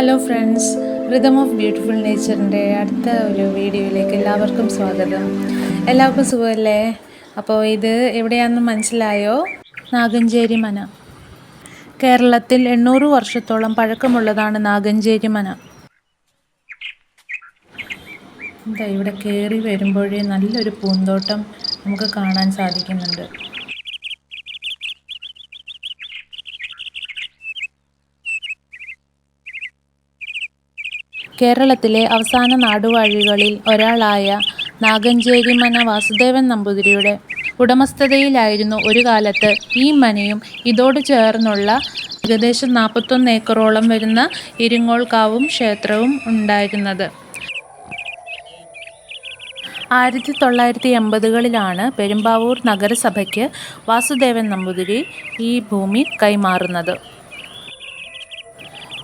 Hello friends, rhythm of beautiful നേച്ചറിൻ്റെ അടുത്ത ഒരു വീഡിയോയിലേക്ക് എല്ലാവർക്കും സ്വാഗതം. എല്ലാവർക്കും സുഖമല്ലേ? അപ്പോൾ ഇത് എവിടെയാണെന്ന് മനസ്സിലായോ? നാഗഞ്ചേരി മന. കേരളത്തിൽ 800 വർഷത്തോളം പഴക്കമുള്ളതാണ് നാഗഞ്ചേരി മന. എന്താ ഇവിടെ കയറി വരുമ്പോഴേ നല്ലൊരു പൂന്തോട്ടം നമുക്ക് കാണാൻ സാധിക്കുന്നുണ്ട്. കേരളത്തിലെ അവസാന നാടുവാഴികളിൽ ഒരാളായ നാഗഞ്ചേരി മന വാസുദേവൻ നമ്പൂതിരിയുടെ ഉടമസ്ഥതയിലായിരുന്നു ഒരു കാലത്ത് ഈ മനയും ഇതോട് ചേർന്നുള്ള ഏകദേശം 41 ഏക്കറോളം വരുന്ന ഇരിങ്ങോൾക്കാവും ക്ഷേത്രവും ഉണ്ടായിരുന്നത്. 1980കളിലാണ് പെരുമ്പാവൂർ നഗരസഭയ്ക്ക് വാസുദേവൻ നമ്പൂതിരി ഈ ഭൂമി കൈമാറുന്നത്.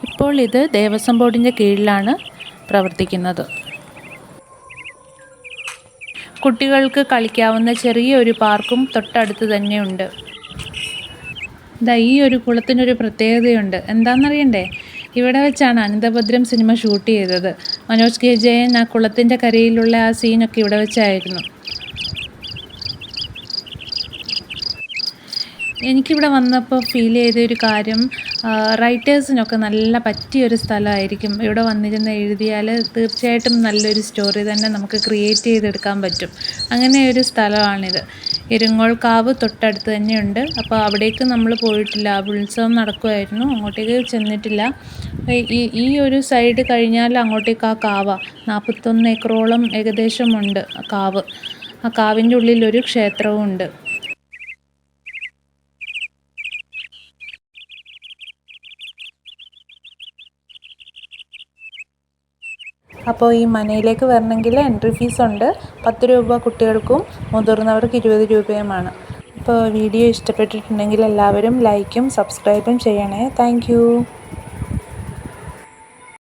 ഇപ്പോൾ ഇത് ദേവസ്വം ബോർഡിൻ്റെ കീഴിലാണ് പ്രവർത്തിക്കുന്നത്. കുട്ടികൾക്ക് കളിക്കാവുന്ന ചെറിയൊരു പാർക്കും തൊട്ടടുത്ത് തന്നെയുണ്ട്. ഈ ഒരു കുളത്തിനൊരു പ്രത്യേകതയുണ്ട്. എന്താണെന്നറിയണ്ടേ? ഇവിടെ വെച്ചാണ് അനന്തഭദ്രം സിനിമ ഷൂട്ട് ചെയ്തത്. മനോജ് കെ ജയൻ ആ കുളത്തിൻ്റെ കരയിലുള്ള ആ സീനൊക്കെ ഇവിടെ വെച്ചായിരുന്നു. എനിക്കിവിടെ വന്നപ്പോൾ ഫീൽ ചെയ്തൊരു കാര്യം, റൈറ്റേഴ്സിനൊക്കെ നല്ല പറ്റിയൊരു സ്ഥലമായിരിക്കും. ഇവിടെ വന്നിരുന്ന് എഴുതിയാൽ തീർച്ചയായിട്ടും നല്ലൊരു സ്റ്റോറി തന്നെ നമുക്ക് ക്രിയേറ്റ് ചെയ്തെടുക്കാൻ പറ്റും. അങ്ങനെ ഒരു സ്ഥലമാണിത്. ഇരിങ്ങോൾക്കാവ് തൊട്ടടുത്ത് തന്നെയുണ്ട്. അപ്പോൾ അവിടേക്ക് നമ്മൾ പോയിട്ടില്ല. ഉത്സവം നടക്കുമായിരുന്നു, അങ്ങോട്ടേക്ക് ചെന്നിട്ടില്ല. ഈ ഒരു സൈഡ് കഴിഞ്ഞാൽ അങ്ങോട്ടേക്ക് ആ കാവാണ്. 41 ഏക്കറോളം ഏകദേശമുണ്ട് കാവ്. ആ കാവിൻ്റെ ഉള്ളിലൊരു ക്ഷേത്രവും ഉണ്ട്. അപ്പോൾ ഈ മനയിലേക്ക് വരണമെങ്കിൽ എൻട്രി ഫീസ് ഉണ്ട്. 10 രൂപ കുട്ടികൾക്കും മുതിർന്നവർക്ക് 20 രൂപയുമാണ്. അപ്പോൾ വീഡിയോ ഇഷ്ടപ്പെട്ടിട്ടുണ്ടെങ്കിൽ എല്ലാവരും ലൈക്കും സബ്സ്ക്രൈബും ചെയ്യണേ. താങ്ക്